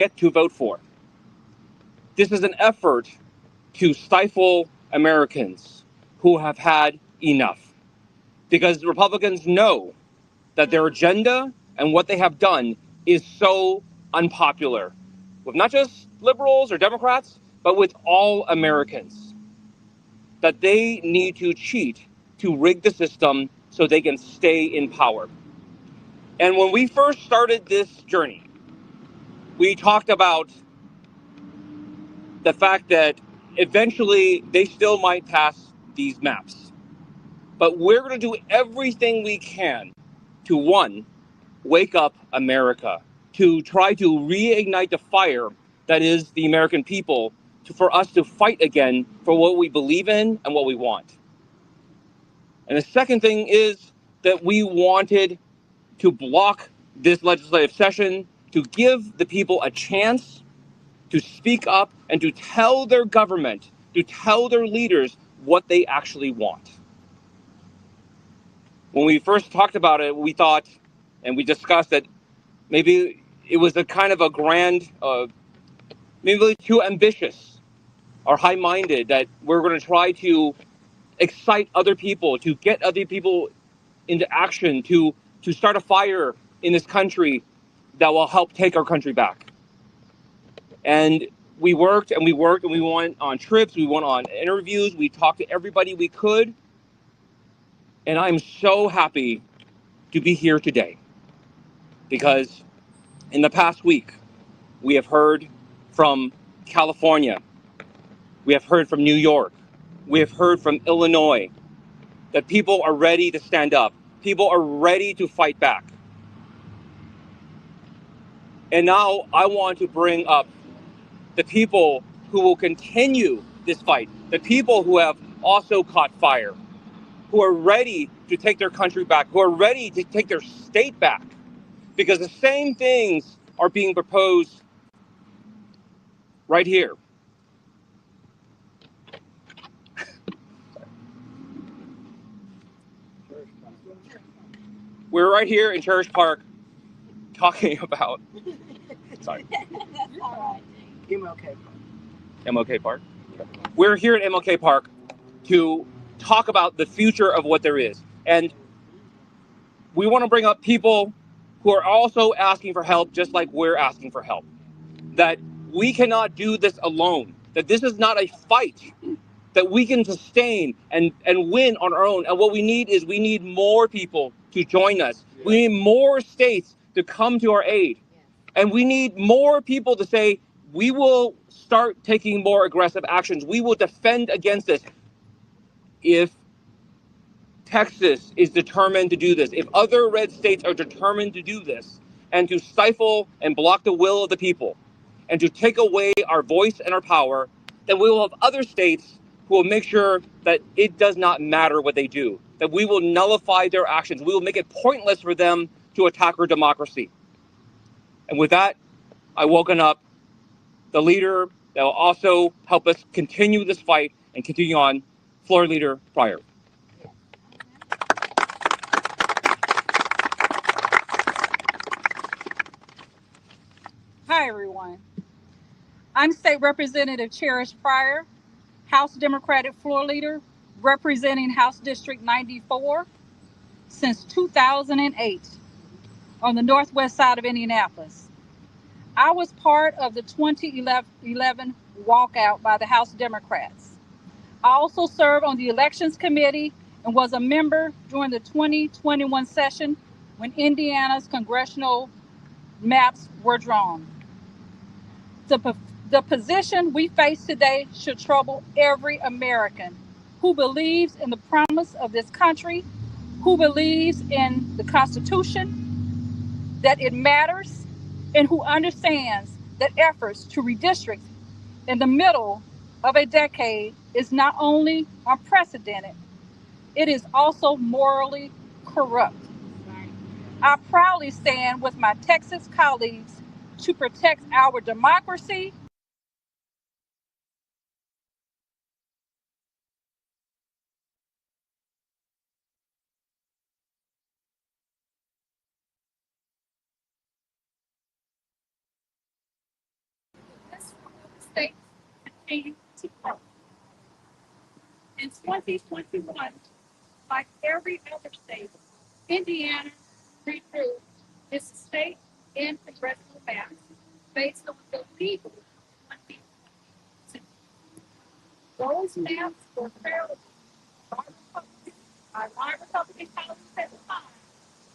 get to vote for. This is an effort to stifle Americans who have had enough. Because Republicans know that their agenda and what they have done is so unpopular with not just liberals or Democrats, but with all Americans. That they need to cheat to rig the system so they can stay in power. And when we first started this journey, we talked about the fact that eventually they still might pass these maps. But we're going to do everything we can to, one, wake up America, to try to reignite the fire that is the American people, for us to fight again for what we believe in and what we want. And the second thing is that we wanted to block this legislative session to give the people a chance to speak up and to tell their government, to tell their leaders what they actually want. When we first talked about it, we thought and we discussed that maybe it was a kind of a grand, maybe too ambitious or high-minded, that we're going to try to excite other people, to get other people into action, to start a fire in this country that will help take our country back. And we worked and we worked and we went on trips, we went on interviews, we talked to everybody we could. And I'm so happy to be here today because in the past week, we have heard from California, we have heard from New York, we have heard from Illinois that people are ready to stand up. People are ready to fight back. And now I want to bring up the people who will continue this fight, the people who have also caught fire, who are ready to take their country back, who are ready to take their state back, because the same things are being proposed right here. We're right here in Cherish Park talking about, sorry, That's all right. MLK Park. MLK Park. We're here at MLK Park to talk about the future of what there is. And we want to bring up people who are also asking for help, just like we're asking for help. That we cannot do this alone. That this is not a fight that we can sustain and win on our own. And what we need is we need more people to join us. We need more states to come to our aid. And we need more people to say, we will start taking more aggressive actions. We will defend against this. If Texas is determined to do this, if other red states are determined to do this, and to stifle and block the will of the people, and to take away our voice and our power, then we will have other states who will make sure that it does not matter what they do, that we will nullify their actions. We will make it pointless for them to attack our democracy. And with that, I woken up the leader that will also help us continue this fight and continue on, Floor Leader Pryor. Hi, everyone. I'm State Representative Cherish Pryor, House Democratic Floor Leader, representing House District 94 since 2008 on the northwest side of Indianapolis. I was part of the 2011 walkout by the House Democrats. I also served on the Elections Committee and was a member during the 2021 session when Indiana's congressional maps were drawn. The, the position we face today should trouble every American who believes in the promise of this country, who believes in the Constitution, that it matters, and who understands that efforts to redistrict in the middle of a decade is not only unprecedented, it is also morally corrupt. I proudly stand with my Texas colleagues to protect our democracy states continue to grow. In 2021, like every other state, Indiana redrew its state and congressional maps based on the legal 20. Those maps were fairly by Republican colleges at the time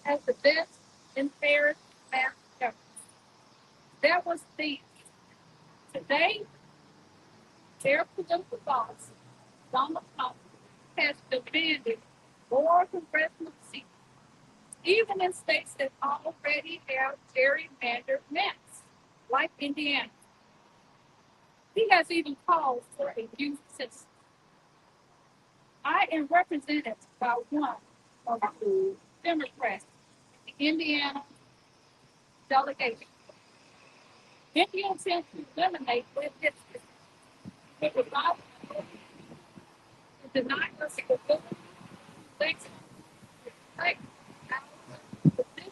as the best and fairest map ever. That was the today their political boss, Donald Trump, has demanded more congressional seats, even in states that already have gerrymandered maps, like Indiana. He has even called for a new system. I am represented by one of the Democrats in the Indiana delegation. If you intend to eliminate with history, it would not deny us the ability to take our position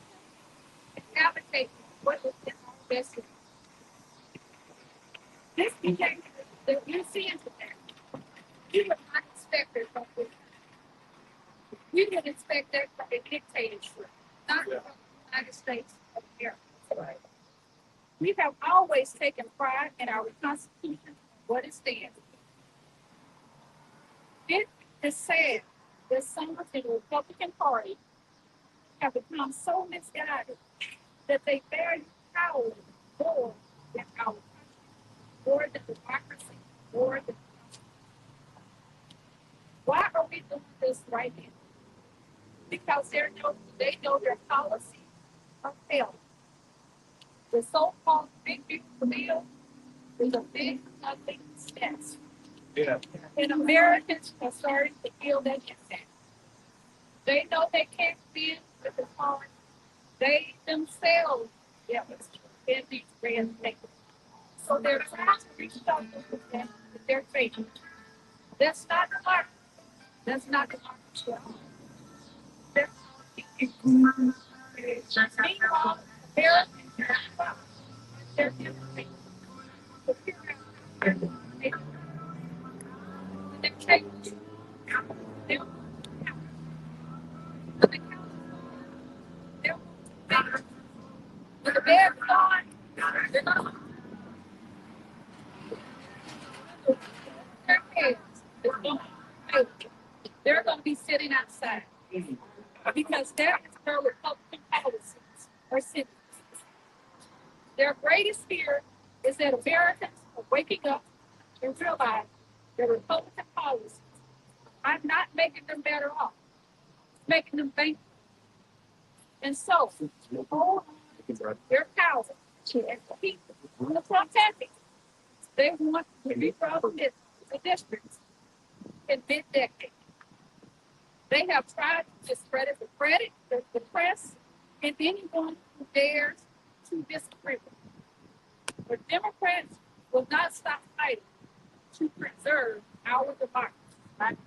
and advocate for what is in our best interest. This behavior that you're seeing today, you would not expect it from this. We would expect that from a dictatorship, not from the United States of America. Right. We have always taken pride in our Constitution and what it stands. It is sad that some in the Republican Party have become so misguided that they value power more than our country, more than democracy, more than. Why are we doing this right now? Because they know their policies are failing. The so-called big beautiful bill is a big ugly mess. Yeah. And Americans are starting to feel that impact. They know they can't win with the foreign. They themselves in these red states. So they're trying to reshuffle with them with their faith. That's not democracy. That's not democracy. That's meanwhile, Americans are they're different. They're changing. When the bear's gone, they're not their heads. They're going to be sitting outside because that is where Republican policies are sitting. Their greatest fear is that Americans are waking up and realize that Republican policies are not making them better off, it's making them bankrupt. And so, hold on their power and keep the protecting. They want to be the districts in mid-decade. They have tried to discredit the press, and anyone who dares to disagree with them. But Democrats will not stop fighting to preserve our democracy. Right?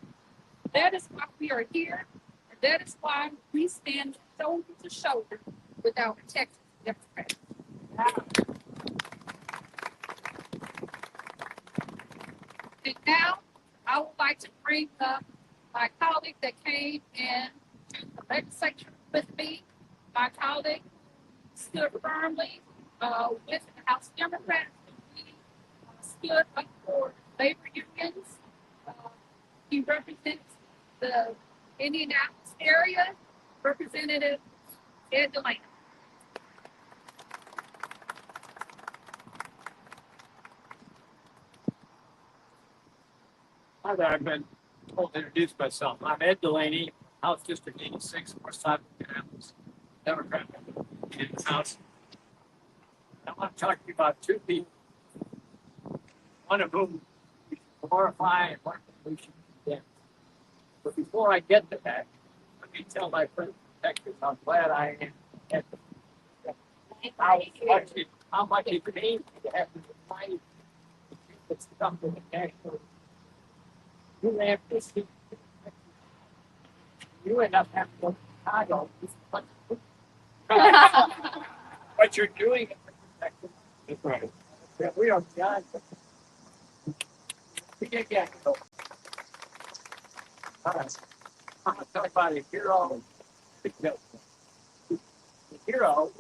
That is why we are here, and that is why we stand shoulder to shoulder with our Texas Democrats. And now, I would like to bring up my colleague that came in to the legislature with me. My colleague stood firmly with the House Democrats. We stood up for labor unions. He represents the Indianapolis area, Representative Ed Delaney. I've been told to introduce myself. I'm Ed Delaney, House District 86, West Side of Indianapolis, Democrat in the House. I want to talk to you about two people, one of whom we should glorify and one of whom we should condemn. But before I get to that, let me tell my friends in Texas how glad I am at how much it means to have the fight that's come to the national. You have to see. You end up having to go to Chicago. What you're doing is protected. That's right. We are beyond. me again. So, all right. I'm going to talk about a hero. The hero,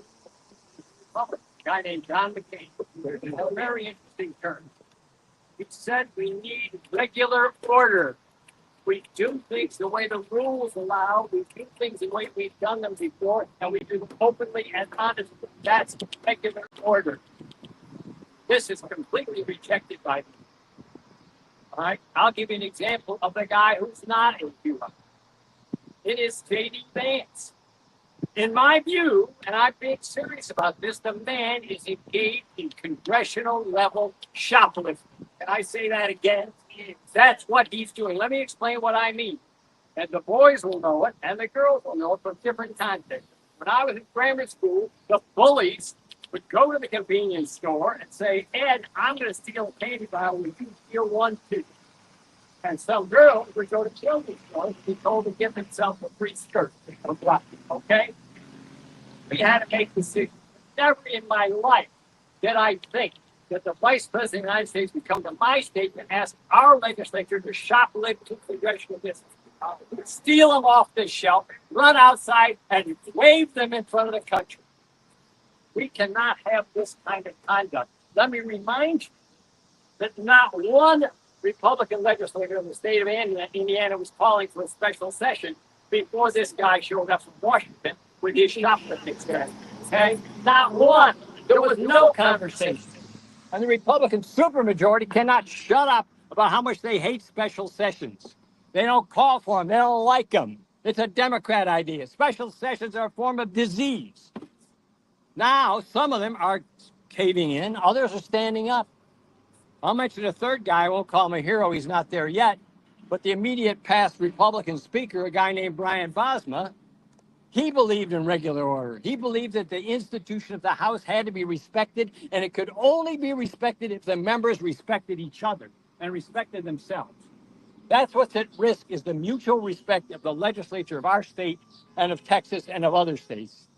a guy named John McCain. There's a very interesting term. He said we need regular order. We do things the way the rules allow. We do things the way we've done them before, and we do them openly and honestly. That's regular order. This is completely rejected by me. All right, I'll give you an example of the guy who's not a hero. It is J.D. Vance. In my view, and I'm being serious about this, the man is engaged in congressional level shoplifting. And I say that again. That's what he's doing. Let me explain what I mean. And the boys will know it, and the girls will know it from different contexts. When I was in grammar school, the bullies would go to the convenience store and say, Ed, I'm going to steal a candy bar. Would you steal one too? And some girls would go to children's stores and be told to give themselves a free skirt or black. Okay? We had to make decisions. Never in my life did I think that the Vice President of the United States would come to my state and ask our legislature to shoplift to congressional business. Steal them off the shelf, run outside, and wave them in front of the country. We cannot have this kind of conduct. Let me remind you that not one Republican legislator in the state of Indiana was calling for a special session before this guy showed up from Washington with his shoplifting scandal. Okay? Not one. There was no conversation. And the Republican supermajority cannot shut up about how much they hate special sessions. They don't call for them. They don't like them. It's a Democrat idea. Special sessions are a form of disease. Now, some of them are caving in. Others are standing up. I'll mention a third guy. I won't call him a hero. He's not there yet. But the immediate past Republican speaker, a guy named Brian Bosma, he believed in regular order. He believed that the institution of the House had to be respected, and it could only be respected if the members respected each other and respected themselves. That's what's at risk, is the mutual respect of the legislature of our state and of Texas and of other states.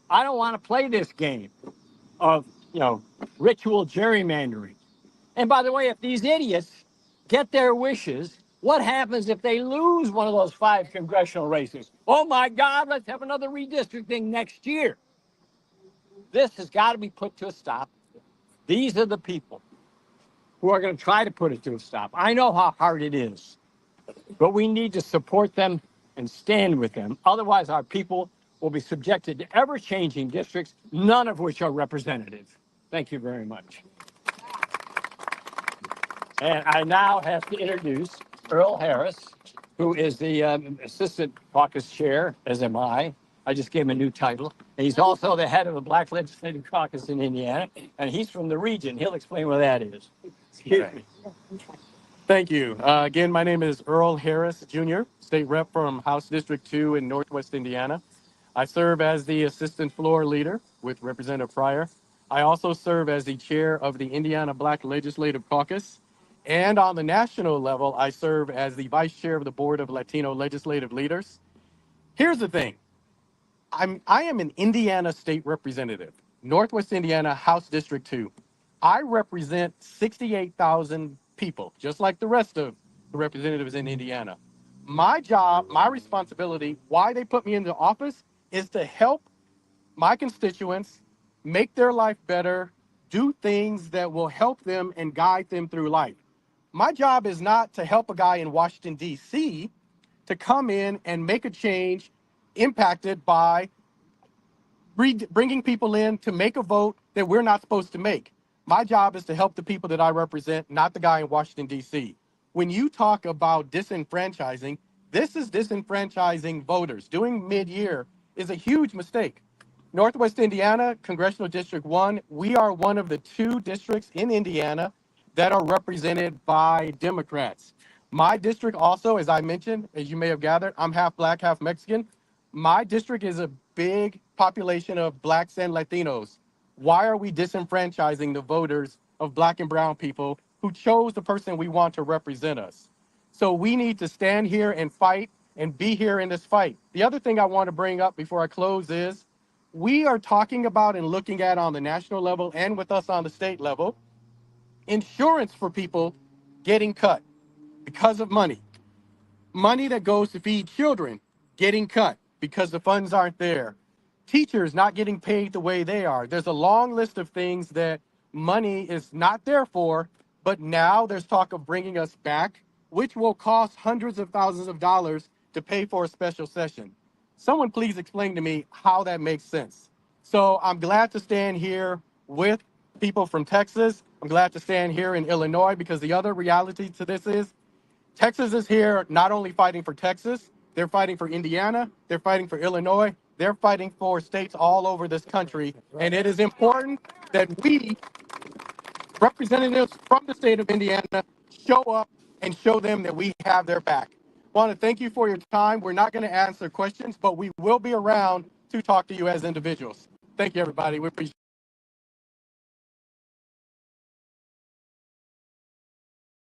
I don't want to play this game of, ritual gerrymandering. And by the way, if these idiots get their wishes, what happens if they lose one of those 5 congressional races? Oh my God, let's have another redistricting next year. This has got to be put to a stop. These are the people who are going to try to put it to a stop. I know how hard it is, but we need to support them and stand with them. Otherwise, our people will be subjected to ever-changing districts, none of which are representative. Thank you very much. And I now have to introduce Earl Harris, who is the Assistant Caucus Chair, as am I. I just gave him a new title. And he's also the head of the Black Legislative Caucus in Indiana, and he's from the region. He'll explain what that is. Excuse me. Thank you. Again, my name is Earl Harris, Jr., State Rep from House District 2 in Northwest Indiana. I serve as the Assistant Floor Leader with Representative Pryor. I also serve as the Chair of the Indiana Black Legislative Caucus. And on the national level, I serve as the Vice Chair of the Board of Latino Legislative Leaders. Here's the thing. I am an Indiana State Representative, Northwest Indiana, House District 2. I represent 68,000 people, just like the rest of the representatives in Indiana. My job, my responsibility, why they put me into office, is to help my constituents make their life better, do things that will help them and guide them through life. My job is not to help a guy in Washington, D.C. to come in and make a change impacted by bringing people in to make a vote that we're not supposed to make. My job is to help the people that I represent, not the guy in Washington, D.C. When you talk about disenfranchising, this is disenfranchising voters. Doing mid-year is a huge mistake. Northwest Indiana, Congressional District 1, we are one of the 2 districts in Indiana that are represented by Democrats. My district also, as I mentioned, as you may have gathered, I'm half Black, half Mexican. My district is a big population of Blacks and Latinos. Why are we disenfranchising the voters of Black and brown people who chose the person we want to represent us? So we need to stand here and fight and be here in this fight. The other thing I want to bring up before I close is we are talking about and looking at on the national level and with us on the state level, insurance for people getting cut because of money. Money that goes to feed children getting cut because the funds aren't there. Teachers not getting paid the way they are. There's a long list of things that money is not there for, but now there's talk of bringing us back, which will cost hundreds of thousands of dollars to pay for a special session. Someone please explain to me how that makes sense. So I'm glad to stand here with people from Texas. I'm glad to stand here in Illinois because the other reality to this is Texas is here not only fighting for Texas, they're fighting for Indiana, they're fighting for Illinois, they're fighting for states all over this country. And it is important that we, representatives from the state of Indiana, show up and show them that we have their back. I want to thank you for your time. We're not going to answer questions, but we will be around to talk to you as individuals. Thank you, everybody. We appreciate it.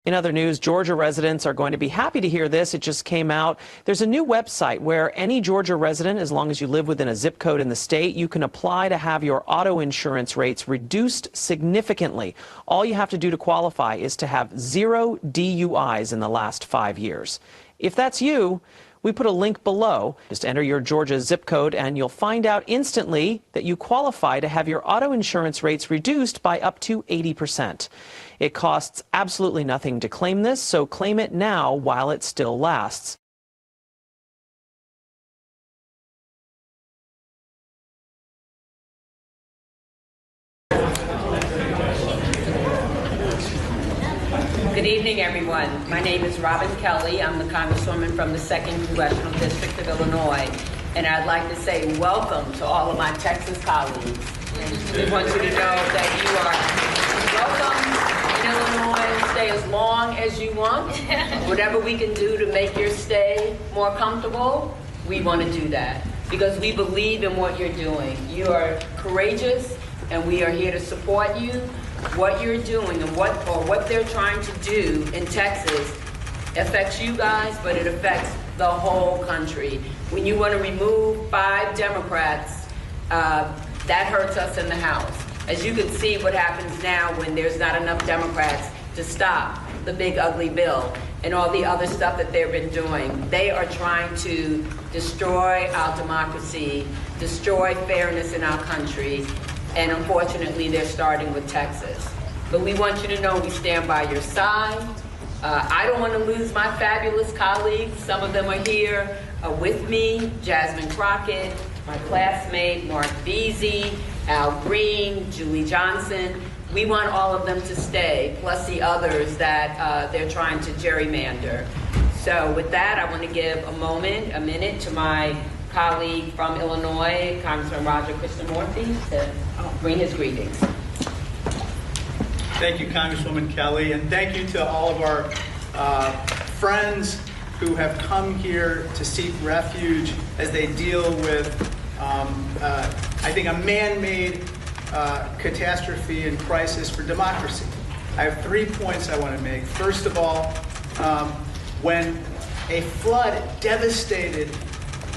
In other news, Georgia residents are going to be happy to hear this. It just came out. There's a new website where any Georgia resident, as long as you live within a zip code in the state, you can apply to have your auto insurance rates reduced significantly. All you have to do to qualify is to have 0 DUIs in the last 5 years. If that's you, we put a link below. Just enter your Georgia zip code and you'll find out instantly that you qualify to have your auto insurance rates reduced by up to 80%. It costs absolutely nothing to claim this, so claim it now while it still lasts. Good evening, everyone. My name is Robin Kelly. I'm the Congresswoman from the 2nd Congressional District of Illinois, and I'd like to say welcome to all of my Texas colleagues. We want you to know that you are welcome in Illinois. Stay as long as you want. Whatever we can do to make your stay more comfortable, we want to do that because we believe in what you're doing. You are courageous, and we are here to support you. What you're doing and what they're trying to do in Texas affects you guys, but it affects the whole country. When you want to remove 5 Democrats, that hurts us in the House. As you can see what happens now when there's not enough Democrats to stop the big ugly bill and all the other stuff that they've been doing. They are trying to destroy our democracy, destroy fairness in our country, and unfortunately, they're starting with Texas. But we want you to know we stand by your side. I don't want to lose my fabulous colleagues. Some of them are here with me. Jasmine Crockett, my classmate, Mark Veazey, Al Green, Julie Johnson. We want all of them to stay, plus the others that they're trying to gerrymander. So with that, I want to give a minute to my colleague from Illinois, Congressman Roger Krishnamurthy, to bring his greetings. Thank you, Congresswoman Kelly, and thank you to all of our friends who have come here to seek refuge as they deal with, I think, a man-made catastrophe and crisis for democracy. I have 3 points I want to make. First of all, when a flood devastated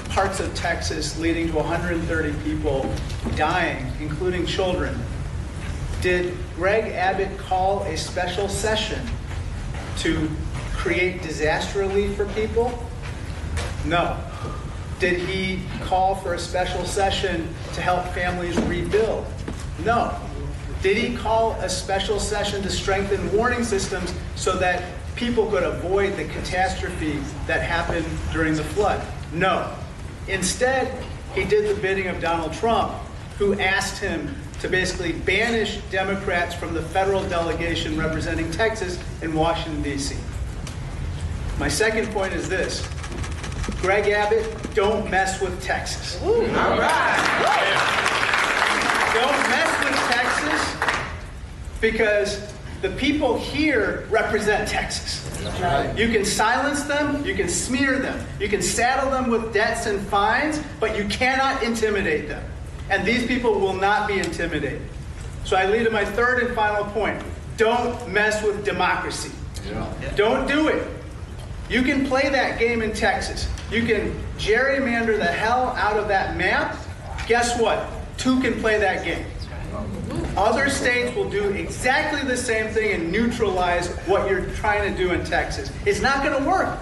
parts of Texas, leading to 130 people dying, including children, did Greg Abbott call a special session to create disaster relief for people? No. Did he call for a special session to help families rebuild? No. Did he call a special session to strengthen warning systems so that people could avoid the catastrophe that happened during the flood? No. Instead, he did the bidding of Donald Trump, who asked him to basically banish Democrats from the federal delegation representing Texas in Washington, D.C. My second point is this. Greg Abbott, don't mess with Texas. Ooh, all right. Don't mess with Texas because the people here represent Texas. Right. You can silence them, you can smear them, you can saddle them with debts and fines, but you cannot intimidate them. And these people will not be intimidated. So I lead to my third and final point. Don't mess with democracy. Yeah. Don't do it. You can play that game in Texas. You can gerrymander the hell out of that map. Guess what? 2 can play that game. Other states will do exactly the same thing and neutralize what you're trying to do in Texas. It's not going to work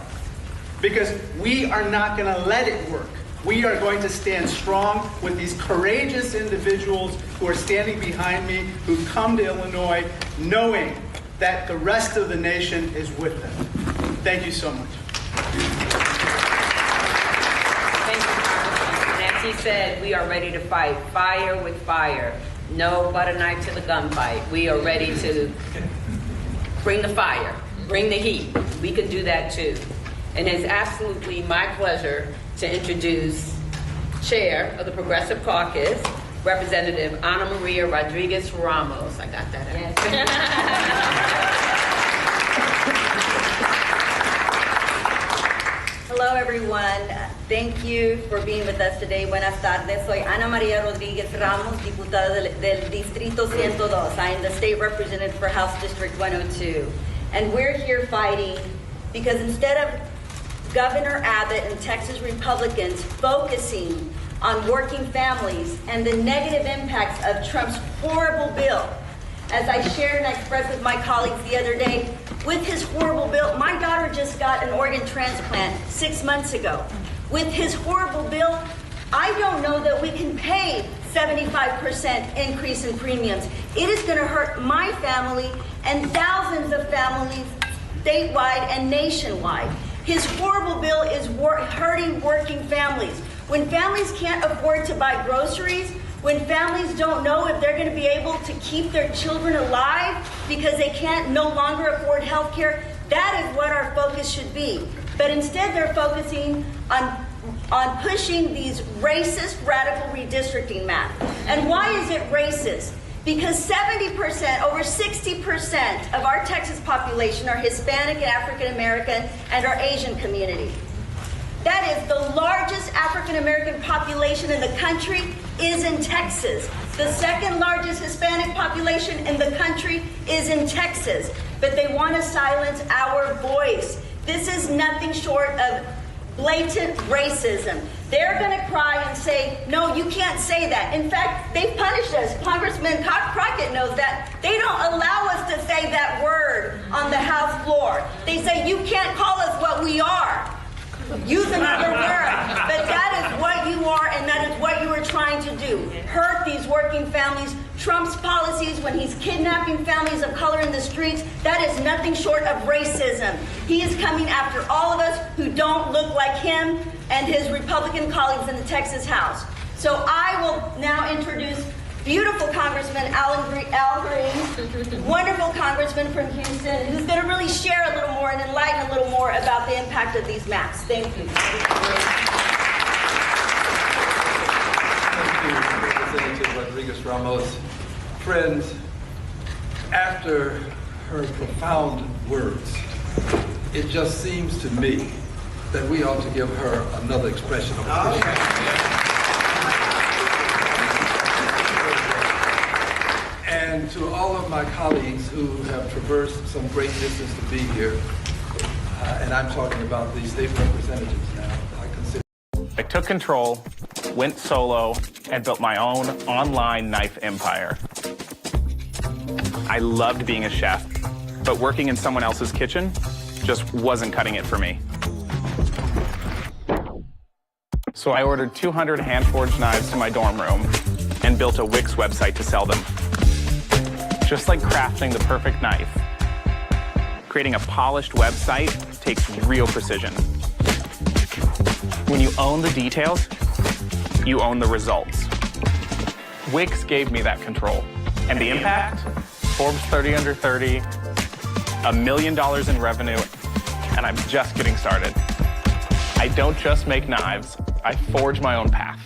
because we are not going to let it work. We are going to stand strong with these courageous individuals who are standing behind me, who've come to Illinois knowing that the rest of the nation is with them. Thank you so much. Thank you, Congressman. And as he said, we are ready to fight fire with fire. No butter knife to the gunfight. We are ready to bring the fire, bring the heat. We can do that too. And it's absolutely my pleasure to introduce Chair of the Progressive Caucus, Representative Ana Maria Rodriguez Ramos. I got that out. Yes. Hello, everyone. Thank you for being with us today. Buenas tardes. Soy Ana Maria Rodriguez Ramos, diputada del Distrito 102. I am the state representative for House District 102. And we're here fighting because instead of Governor Abbott and Texas Republicans focusing on working families and the negative impacts of Trump's horrible bill, as I shared and I expressed with my colleagues the other day, with his horrible bill, my daughter just got an organ transplant 6 months ago. With his horrible bill, I don't know that we can pay 75% increase in premiums. It is going to hurt my family and thousands of families statewide and nationwide. His horrible bill is hurting working families. When families can't afford to buy groceries, when families don't know if they're going to be able to keep their children alive because they can't no longer afford health care, that is what our focus should be. But instead they're focusing on pushing these racist, radical redistricting maps. And why is it racist? Because 70%, over 60% of our Texas population are Hispanic and African American and our Asian community. That is the largest African American population in the country is in Texas. The second largest Hispanic population in the country is in Texas. But they want to silence our voice. This is nothing short of blatant racism. They're going to cry and say, no, you can't say that. In fact, they've punished us. Congressman Crockett knows that. They don't allow us to say that word on the House floor. They say, you can't call us what we are. Use another word. But that is what you are, and that is what you are trying to do. Hurt these working families. Trump's policies when he's kidnapping families of color in the streets, that is nothing short of racism. He is coming after all of us who don't look like him and his Republican colleagues in the Texas House. So I will now introduce beautiful Congressman Al Green, wonderful congressman from Houston, who's going to really share a little more and enlighten a little more about the impact of these maps. Thank you. Thank you, Representative Rodriguez Ramos. Friends, after her profound words, it just seems to me that we ought to give her another expression of appreciation. And to all of my colleagues who have traversed some great distance to be here, and I'm talking about the state representatives now, I took control, went solo, and built my own online knife empire. I loved being a chef, but working in someone else's kitchen just wasn't cutting it for me. So I ordered 200 hand-forged knives to my dorm room and built a Wix website to sell them. Just like crafting the perfect knife, creating a polished website takes real precision. When you own the details, you own the results. Wix gave me that control. And the impact? Forbes 30 under 30, $1 million in revenue, and I'm just getting started. I don't just make knives, I forge my own path.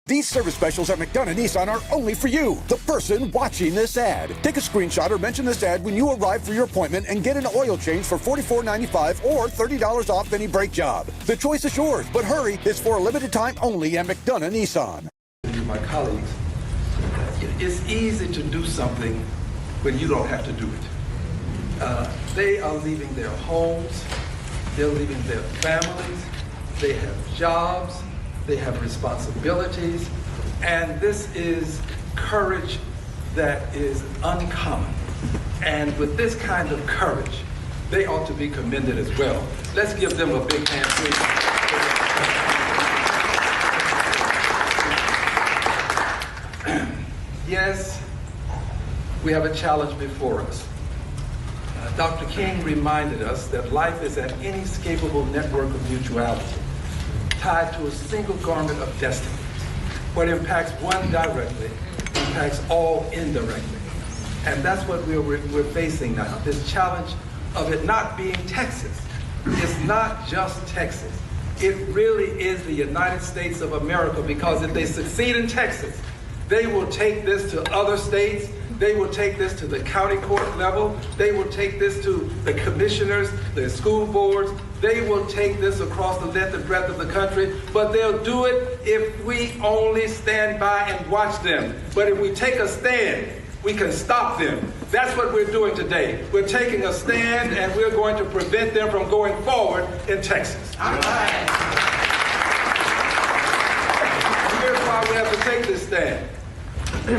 These service specials at McDonough Nissan are only for you, the person watching this ad. Take a screenshot or mention this ad when you arrive for your appointment and get an oil change for $44.95 or $30 off any brake job. The choice is yours, but hurry, it's for a limited time only at McDonough Nissan. My colleagues, it's easy to do something when you don't have to do it. They are leaving their homes, They're leaving their families. They have jobs. They have responsibilities. And this is courage that is uncommon. And with this kind of courage, they ought to be commended as well. Let's give them a big hand, please. Yes, we have a challenge before us. Dr. King reminded us that life is an inescapable network of mutuality, tied to a single garment of destiny. What impacts one directly impacts all indirectly. And that's what we're facing now, this challenge of it not being Texas. It's not just Texas. It really is the United States of America, because if they succeed in Texas, they will take this to other states. They will take this to the county court level. They will take this to the commissioners, the school boards. They will take this across the length and breadth of the country, but they'll do it if we only stand by and watch them. But if we take a stand, we can stop them. That's what we're doing today. We're taking a stand, and we're going to prevent them from going forward in Texas. All right. Here's why we have to take this stand.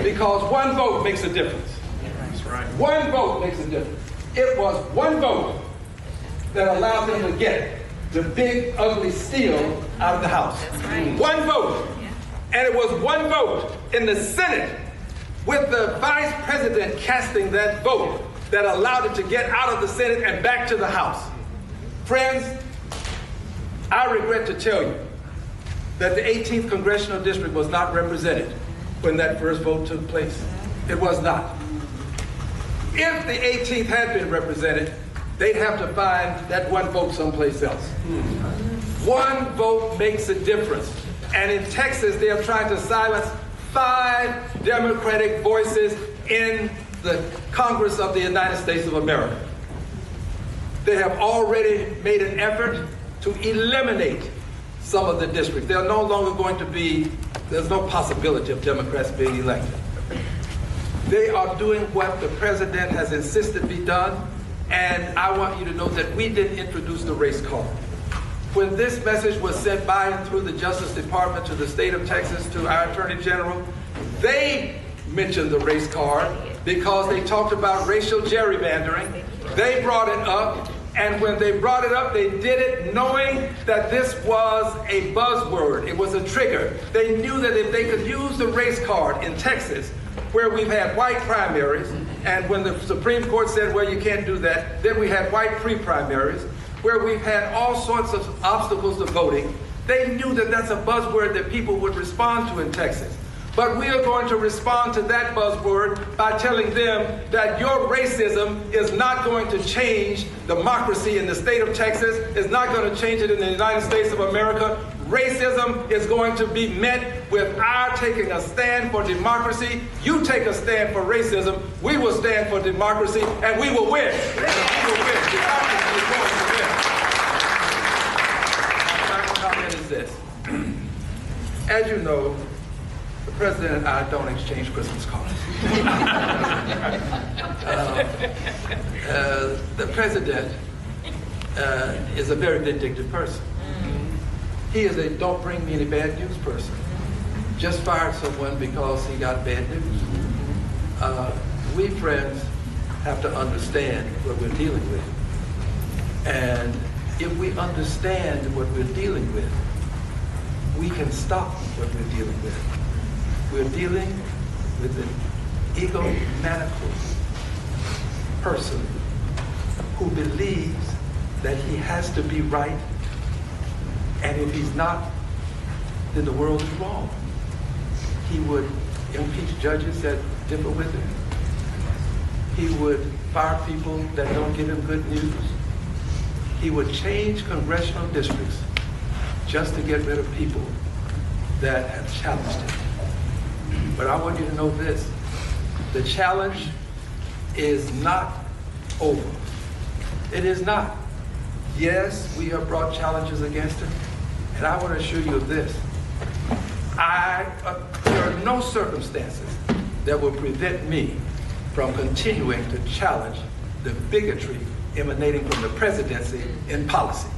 Because one vote makes a difference. That's right. One vote makes a difference. It was one vote that allowed them to get the big, ugly steal out of the House. That's right. One vote. Yeah. And it was one vote in the Senate, with the vice president casting that vote, that allowed it to get out of the Senate and back to the House. Friends, I regret to tell you that the 18th Congressional District was not represented when that first vote took place. It was not. If the 18th had been represented, they'd have to find that one vote someplace else. One vote makes a difference. And in Texas, they are trying to silence 5 Democratic voices in the Congress of the United States of America. They have already made an effort to eliminate some of the districts. They're no longer going to be, there's no possibility of Democrats being elected. They are doing what the president has insisted be done, and I want you to know that we didn't introduce the race card. When this message was sent by and through the Justice Department to the state of Texas, to our Attorney General, they mentioned the race card because they talked about racial gerrymandering. They brought it up, and when they brought it up, they did it knowing that this was a buzzword. It was a trigger. They knew that if they could use the race card in Texas, where we've had white primaries, and when the Supreme Court said, well, you can't do that, then we had white pre-primaries, where we've had all sorts of obstacles to voting. They knew that that's a buzzword that people would respond to in Texas. But we are going to respond to that buzzword by telling them that your racism is not going to change democracy in the state of Texas, it's not going to change it in the United States of America. Racism is going to be met with our taking a stand for democracy. You take a stand for racism, we will stand for democracy, and we will win. We will win. Democracy is going to win. My final comment is this. As you know, the president and I don't exchange Christmas cards. The president is a very vindictive person. He is a don't bring me any bad news person. Just fired someone because he got bad news. We friends have to understand what we're dealing with. And if we understand what we're dealing with, we can stop what we're dealing with. We're dealing with an egomaniacal person who believes that he has to be right, and if he's not, then the world is wrong. He would impeach judges that differ with him. He would fire people that don't give him good news. He would change congressional districts just to get rid of people that have challenged him. But I want you to know this. The challenge is not over. It is not. Yes, we have brought challenges against him. And I want to assure you of this. There are no circumstances that will prevent me from continuing to challenge the bigotry emanating from the presidency in policy.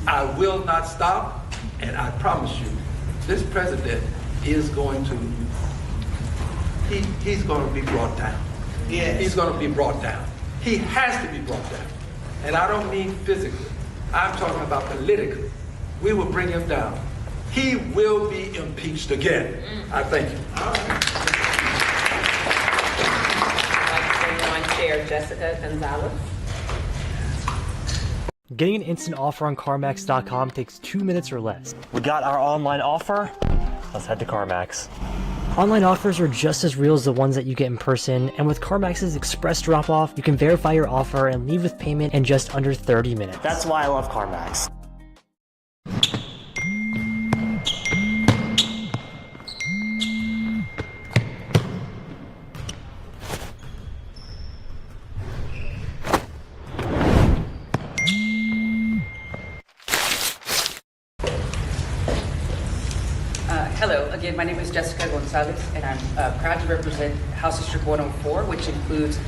I will not stop, and I promise you, this president is going to, he's going to be brought down. Yes. He's going to be brought down. He has to be brought down. And I don't mean physically. I'm talking about politically. We will bring him down. He will be impeached again. I thank you. Chair Jessica Gonzalez. Getting an instant offer on CarMax.com takes 2 minutes or less. We got our online offer. Let's head to CarMax. Online offers are just as real as the ones that you get in person, and with CarMax's express drop-off, you can verify your offer and leave with payment in just under 30 minutes. That's why I love CarMax. Hello, again, my name is Jessica Gonzalez, and I'm proud to represent House District 104, which includes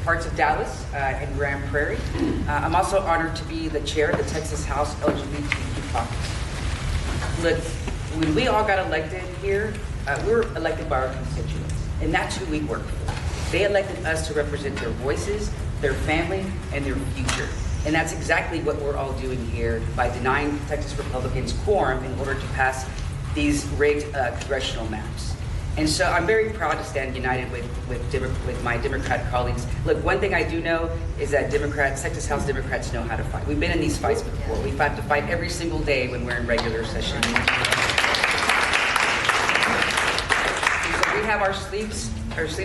parts of Dallas and Grand Prairie. I'm also honored to be the chair of the Texas House LGBTQ caucus. Look, when we all got elected here, we were elected by our constituents, and that's who we work for. They elected us to represent their voices, their family, and their future. And that's exactly what we're all doing here by denying Texas Republicans quorum in order to pass these rigged congressional maps. And so I'm very proud to stand united with my Democrat colleagues. Look, one thing I do know is that Texas House Democrats know how to fight. We've been in these fights before. We've had to fight every single day when we're in regular session. So we have our sleeves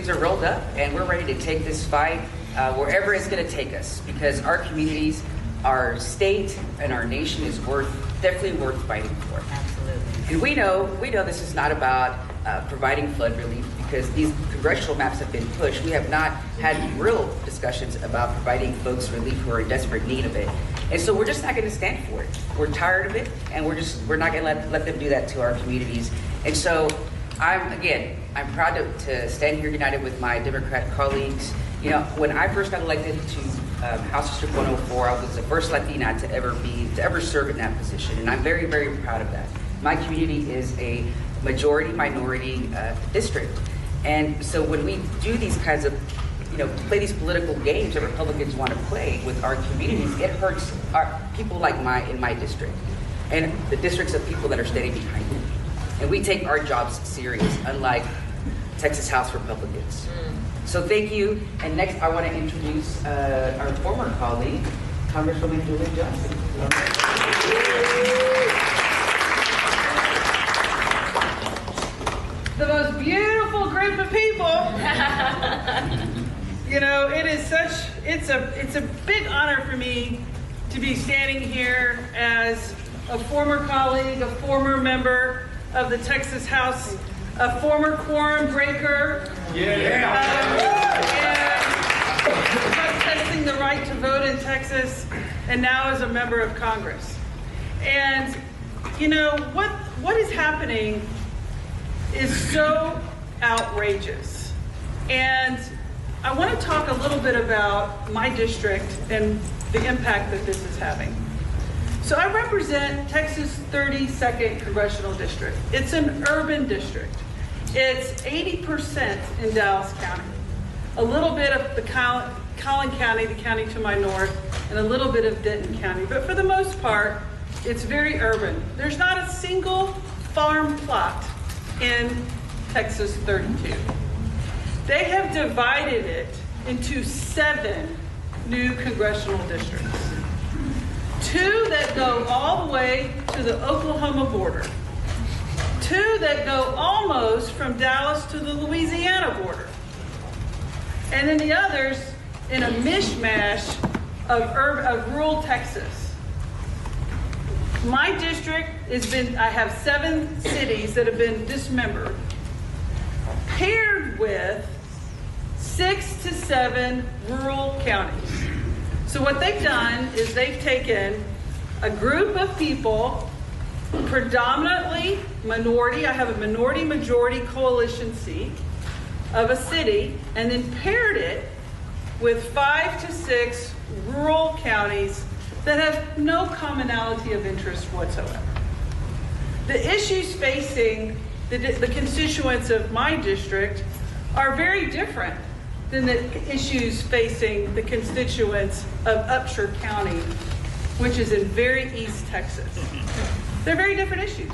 are rolled up, and we're ready to take this fight wherever it's gonna take us, because our communities, our state, and our nation is definitely worth fighting for. Absolutely. And we know this is not about providing flood relief, because these congressional maps have been pushed. We have not had real discussions about providing folks relief who are in desperate need of it. And so we're just not going to stand for it. We're tired of it, and we're not going to let them do that to our communities. And so I'm proud to stand here united with my Democrat colleagues. You know, when I first got elected to House District 104, I was the first Latina to ever serve in that position, and I'm very, very proud of that. My community is a majority minority district, and so when we do these kinds of, play these political games that Republicans want to play with our communities, it hurts people like in my district, and the districts of people that are standing behind me. And we take our jobs serious, unlike Texas House Republicans. So thank you. And next, I want to introduce our former colleague, Congresswoman Julie Johnson. The most beautiful group of people. It is it's a big honor for me to be standing here as a former colleague, a former member of the Texas House, a former quorum breaker. And protesting the right to vote in Texas, and now as a member of Congress. And what is happening is so outrageous. And I want to talk a little bit about my district and the impact that this is having. So I represent Texas 32nd Congressional District. It's an urban district. It's 80% in Dallas County. A little bit of the Collin County, the county to my north, and a little bit of Denton County. But for the most part, it's very urban. There's not a single farm plot in Texas 32. They have divided it into 7 new congressional districts. 2 that go all the way to the Oklahoma border. 2 that go almost from Dallas to the Louisiana border. And then the others in a mishmash of rural Texas. My district I have 7 cities that have been dismembered, paired with 6 to 7 rural counties. So what they've done is they've taken a group of people, predominantly minority, I have a minority-majority coalition seat of a city, and then paired it with 5 to 6 rural counties that have no commonality of interest whatsoever. The issues facing the constituents of my district are very different than the issues facing the constituents of Upshur County, which is in very East Texas. They're very different issues.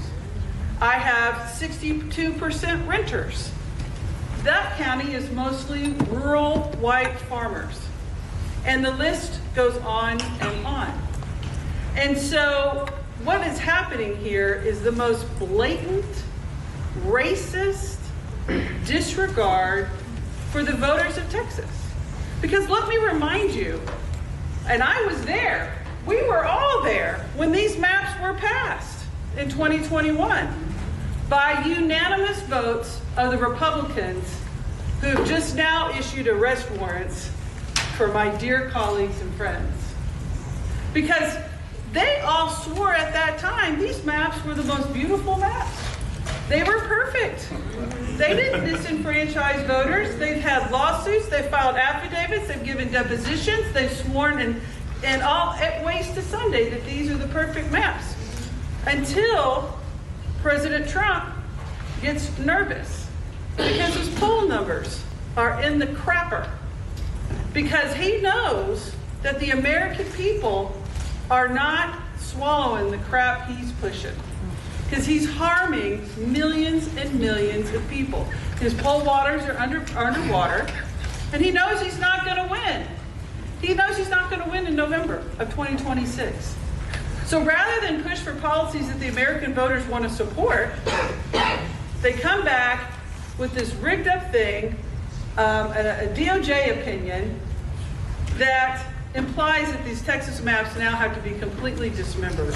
I have 62% renters. That county is mostly rural white farmers. And the list goes on and on. And so what is happening here is the most blatant, racist disregard for the voters of Texas. Because let me remind you, and I was there, we were all there when these maps were passed in 2021 by unanimous votes of the Republicans who have just now issued arrest warrants for my dear colleagues and friends. Because they all swore at that time these maps were the most beautiful maps. They were perfect. They didn't disenfranchise voters. They've had lawsuits, they've filed affidavits, they've given depositions, they've sworn and all at waste to Sunday that these are the perfect maps. Until President Trump gets nervous because his poll numbers are in the crapper. Because he knows that the American people are not swallowing the crap he's pushing. Because he's harming millions and millions of people. His poll waters are underwater, and he knows he's not going to win. He knows he's not going to win in November of 2026. So rather than push for policies that the American voters want to support, they come back with this rigged up thing, a DOJ opinion that implies that these Texas maps now have to be completely dismembered.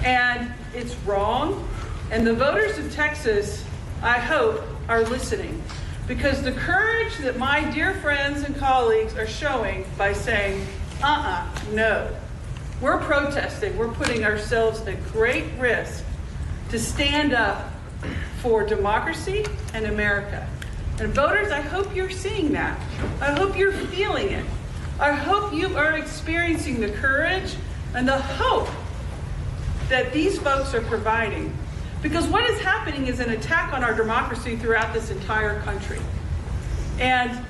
And it's wrong. And the voters of Texas, I hope, are listening. Because the courage that my dear friends and colleagues are showing by saying, no. We're protesting. We're putting ourselves at great risk to stand up for democracy and America. And voters, I hope you're seeing that. I hope you're feeling it. I hope you are experiencing the courage and the hope that these folks are providing. Because what is happening is an attack on our democracy throughout this entire country. And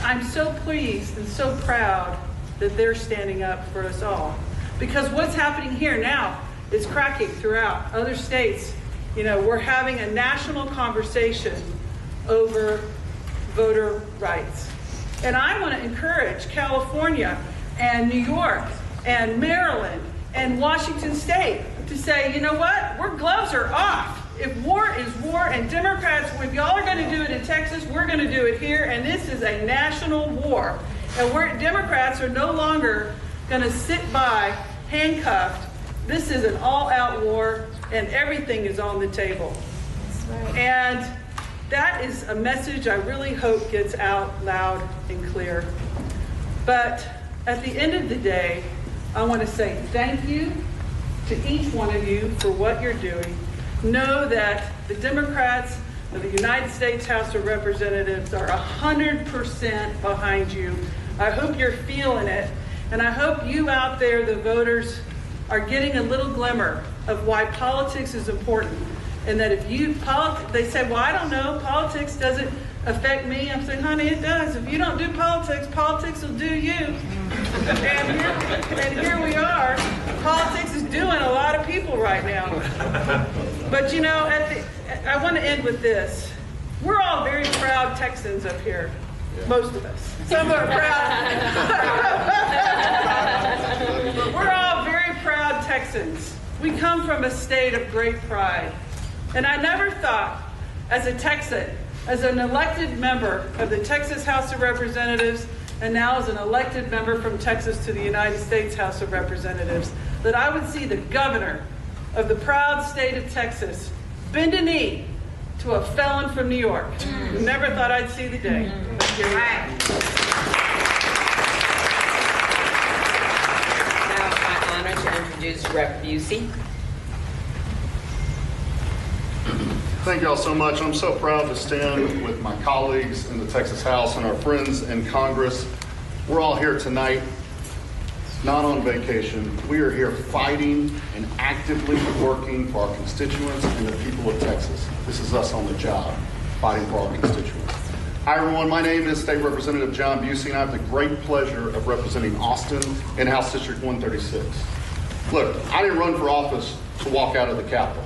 I'm so pleased and so proud that they're standing up for us all. Because what's happening here now is cracking throughout other states. You know, we're having a national conversation over voter rights. And I want to encourage California and New York and Maryland and Washington State to say, you know what, our gloves are off. If war is war, and Democrats, if y'all are going to do it in Texas, we're going to do it here, and this is a national war. And Democrats are no longer going to sit by handcuffed. This is an all-out war, and everything is on the table. That's right. And that is a message I really hope gets out loud and clear. But at the end of the day, I want to say thank you to each one of you for what you're doing. Know that the Democrats of the United States House of Representatives are 100% behind you. I hope you're feeling it. And I hope you out there, the voters, are getting a little glimmer of why politics is important. And that if they say, well, I don't know, politics doesn't affect me. I'm saying, honey, it does. If you don't do politics, politics will do you. And here we are. Politics is doing a lot of people right now. But you know, I want to end with this. We're all very proud Texans up here. Most of us. Some are proud. But we're all very proud Texans. We come from a state of great pride. And I never thought, as a Texan, as an elected member of the Texas House of Representatives, and now as an elected member from Texas to the United States House of Representatives, that I would see the governor of the proud state of Texas bend a knee to a felon from New York. Never thought I'd see the day. But here we are. introduce Rep. Busey. Thank y'all so much. I'm so proud to stand with my colleagues in the Texas House and our friends in Congress. We're all here tonight, not on vacation. We are here fighting and actively working for our constituents and the people of Texas. This is us on the job, fighting for our constituents. Hi everyone, my name is State Representative John Busey, and I have the great pleasure of representing Austin in House District 136. Look, I didn't run for office to walk out of the Capitol.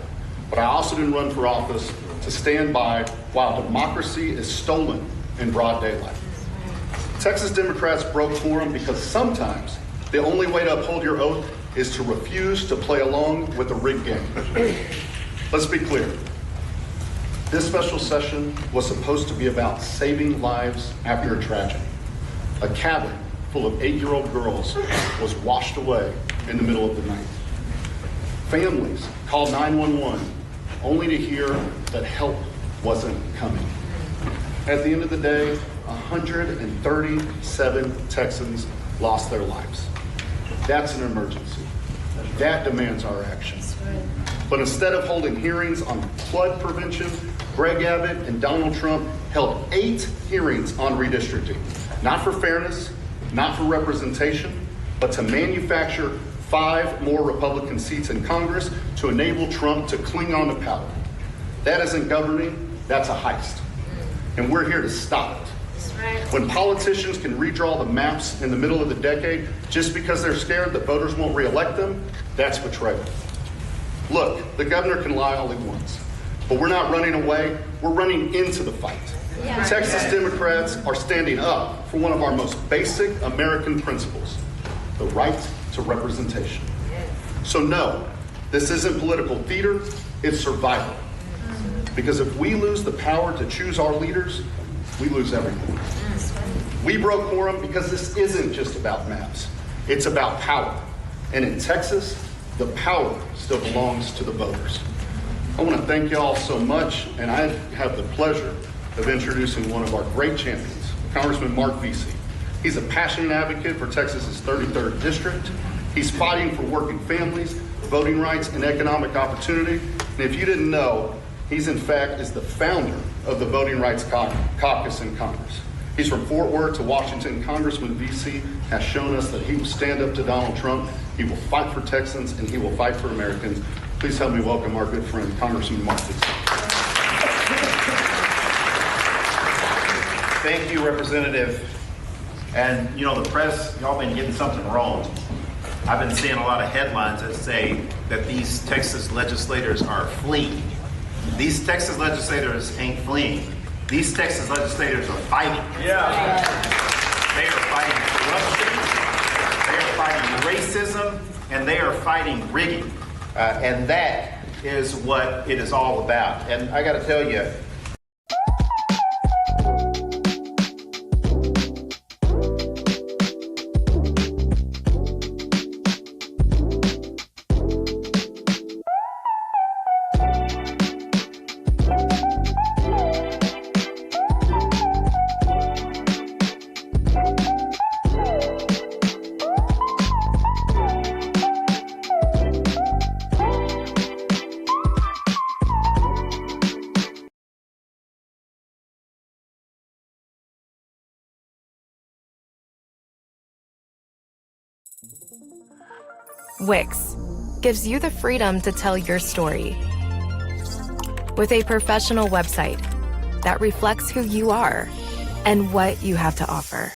But I also didn't run for office to stand by while democracy is stolen in broad daylight. Texas Democrats broke quorum because sometimes the only way to uphold your oath is to refuse to play along with the rigged game. Let's be clear. This special session was supposed to be about saving lives after a tragedy. A cabin full of 8-year-old girls was washed away in the middle of the night. Families called 911 only to hear that help wasn't coming. At the end of the day, 137 Texans lost their lives. That's an emergency. That demands our action. But instead of holding hearings on flood prevention, Greg Abbott and Donald Trump held 8 hearings on redistricting. Not for fairness, not for representation, but to manufacture 5 more Republican seats in Congress to enable Trump to cling on to power. That isn't governing, that's a heist. And we're here to stop it. When politicians can redraw the maps in the middle of the decade just because they're scared that voters won't reelect them, that's betrayal. Look, the governor can lie all he wants, but we're not running away, we're running into the fight. Yeah. Texas Democrats are standing up for one of our most basic American principles, the right to representation. So no, this isn't political theater, it's survival. Because if we lose the power to choose our leaders, we lose everything. We broke quorum because this isn't just about maps, it's about power. And in Texas, the power still belongs to the voters. I want to thank y'all so much, and I have the pleasure of introducing one of our great champions, Congressman Mark Vesey. He's a passionate advocate for Texas's 33rd district. He's fighting for working families, voting rights, and economic opportunity. And if you didn't know, he's in fact is the founder of the Voting Rights Caucus in Congress. He's from Fort Worth to Washington. Congressman Vesey has shown us that he will stand up to Donald Trump, he will fight for Texans, and he will fight for Americans. Please help me welcome our good friend, Congressman Mark Vesey. Thank you, Representative. And you know, the press, y'all been getting something wrong. I've been seeing a lot of headlines that say that these Texas legislators are fleeing. These Texas legislators ain't fleeing. These Texas legislators are fighting. Yeah. They are fighting corruption, they are fighting racism, and they are fighting rigging. And that is what it is all about. And I gotta tell you, Wix gives you the freedom to tell your story with a professional website that reflects who you are and what you have to offer.